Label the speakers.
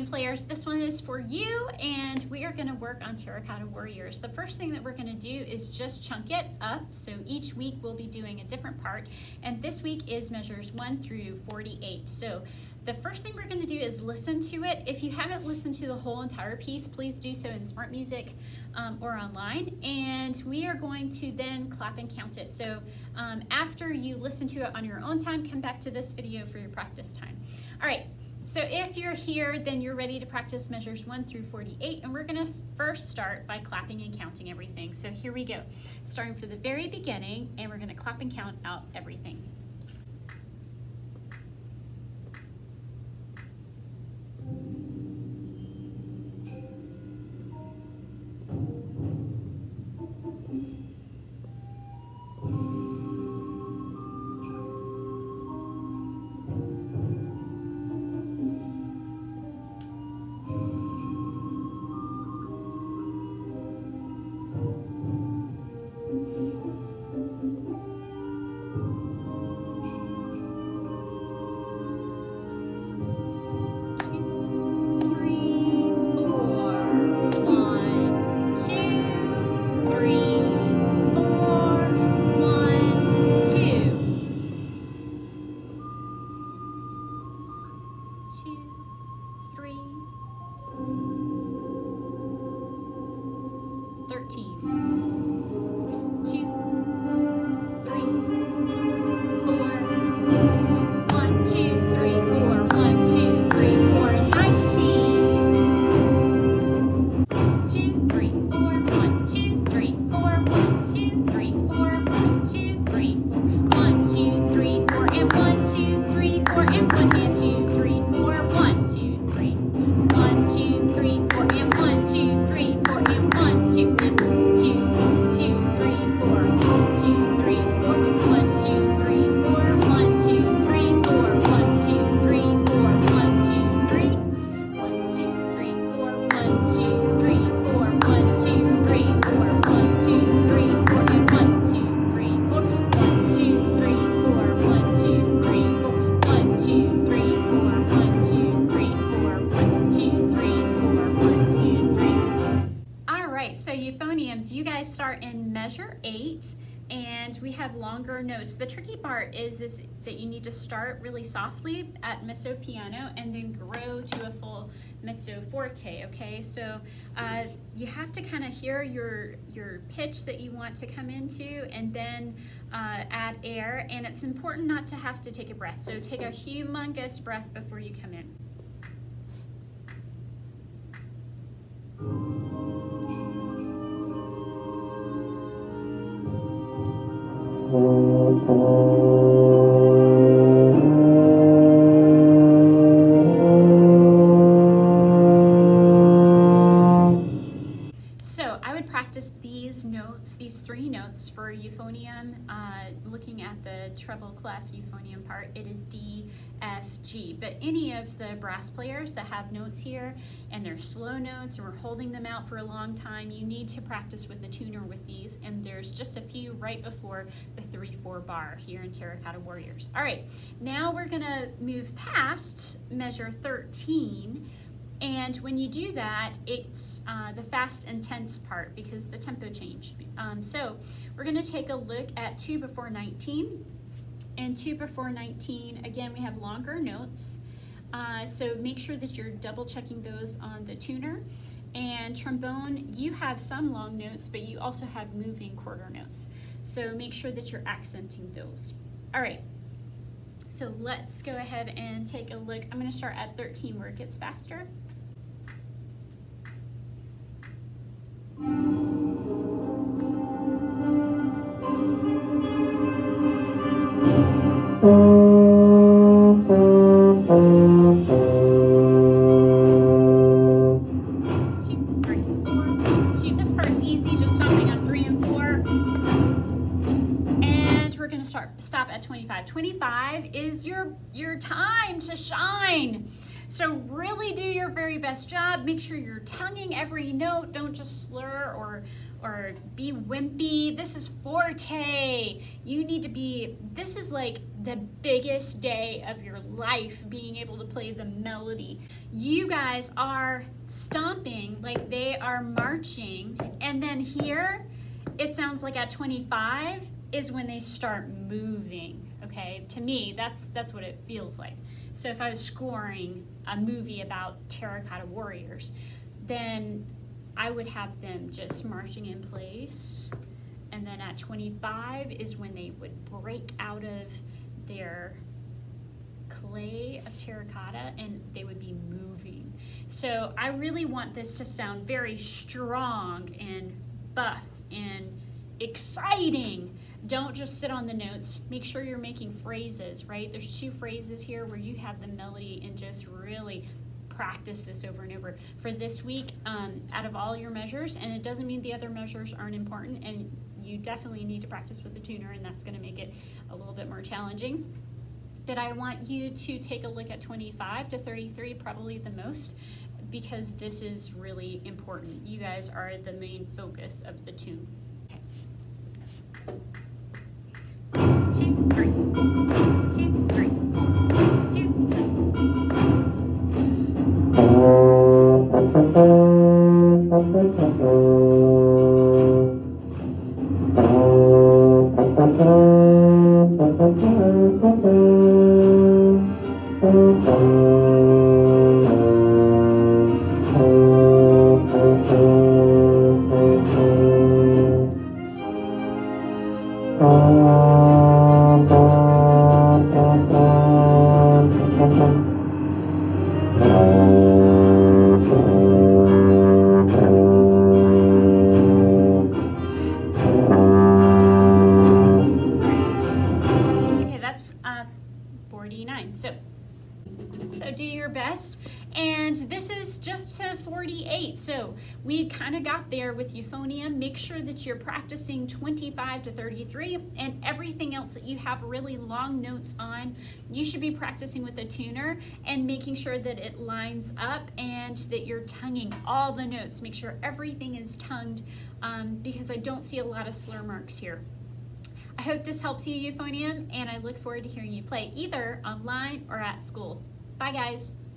Speaker 1: players, this one is for you, and we are going to work on Terracotta Warriors. The first thing that we're going to do is just chunk it up. So each week we'll be doing a different part, and this week is measures 1 through 48. So the first thing we're going to do is listen to it. If you haven't listened to the whole entire piece, please do so in Smart Music or online, and we are going to then clap and count it. So after you listen to it on your own time, come back to this video for your practice time. All right, so if you're here, then you're ready to practice measures 1 through 48, and we're going to first start by clapping and counting everything. So here we go, starting from the very beginning, and we're going to clap and count out everything. So euphoniums, you guys start in measure 8, and we have longer notes. The tricky part is that you need to start really softly at mezzo piano and then grow to a full mezzo forte, okay? So you have to kind of hear your pitch that you want to come into, and then add air, and it's important not to have to take a breath. So take a humongous breath before you come in. So I would practice these notes, these 3 notes for euphonium. Looking at the treble clef euphonium part, it is D, F, G. But any of the brass players that have notes here and they're slow notes and we're holding them out for a long time, you need to practice with the tuner with these. And there's just a few right before the 3/4 bar here in Terracotta Warriors. All right, now we're gonna move past measure 13. And when you do that, it's the fast and tense part because the tempo changed. So we're going to take a look at 2 before 19. And 2 before 19, again, we have longer notes. So make sure that you're double checking those on the tuner. And trombone, you have some long notes, but you also have moving quarter notes. So make sure that you're accenting those. All right. So let's go ahead and take a look. I'm going to start at 13 where it gets faster. This part is easy, just stopping on 3 and 4. And we're going to stop at 25. 25 is your time to shine. So really do your very best job. Make sure you're tonguing every note. Don't just slur or be wimpy. This is forte. You need to be, this is like the biggest day of your life, being able to play the melody. You guys are stomping like they are marching, and then here it sounds like at 25 is when they start moving. Okay, to me, that's what it feels like. So if I was scoring a movie about terracotta warriors, then I would have them just marching in place. And then at 25 is when they would break out of their clay of terracotta and they would be moving. So I really want this to sound very strong and buff and exciting. Don't just sit on the notes. Make sure you're making phrases, right? There's 2 phrases here where you have the melody, and just really practice this over and over. For this week, out of all your measures, and it doesn't mean the other measures aren't important, and you definitely need to practice with the tuner, and that's going to make it a little bit more challenging. But I want you to take a look at 25 to 33, probably the most, because this is really important. You guys are the main focus of the tune. Okay. 2, 3, 2, 3, 2, 3. Okay, that's 49. So do your best. And this is just to 48. So we kind of got there with euphonium. Make sure that you're practicing 25 to 33, and everything else that you have really long notes on, you should be practicing with a tuner and making sure that it lines up and that you're tonguing all the notes. Make sure everything is tongued, because I don't see a lot of slur marks here. I hope this helps you, euphonium, and I look forward to hearing you play either online or at school. Bye, guys.